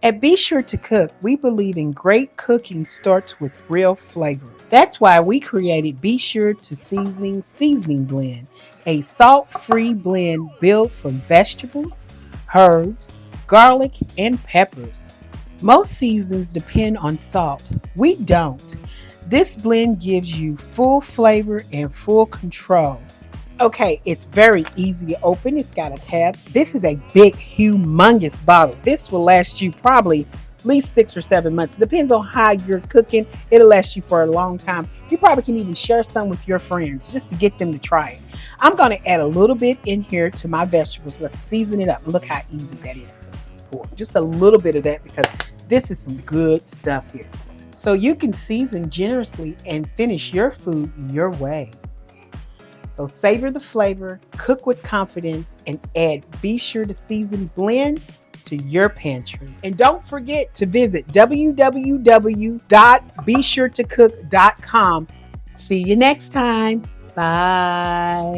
At Be Sure to Cook, we believe in great cooking starts with real flavor. That's why we created Be Sure to Seasoning Blend, a salt-free blend built from vegetables, herbs, garlic, and peppers. Most seasons depend on salt. We don't. This blend gives you full flavor and full control. Okay, it's very easy to open. It's got a tab. This is a big, humongous bottle. This will last you probably at least 6 or 7 months. It depends on how you're cooking. It'll last you for a long time. You probably can even share some with your friends just to get them to try it. I'm going to add a little bit in here to my vegetables. Let's season it up. Look how easy that is to pour. Just a little bit of that because this is some good stuff here. So you can season generously and finish your food your way. So savor the flavor, cook with confidence, and add Be Sure to Season Blend to your pantry. And don't forget to visit www.besuretocook.com. See you next time. Bye.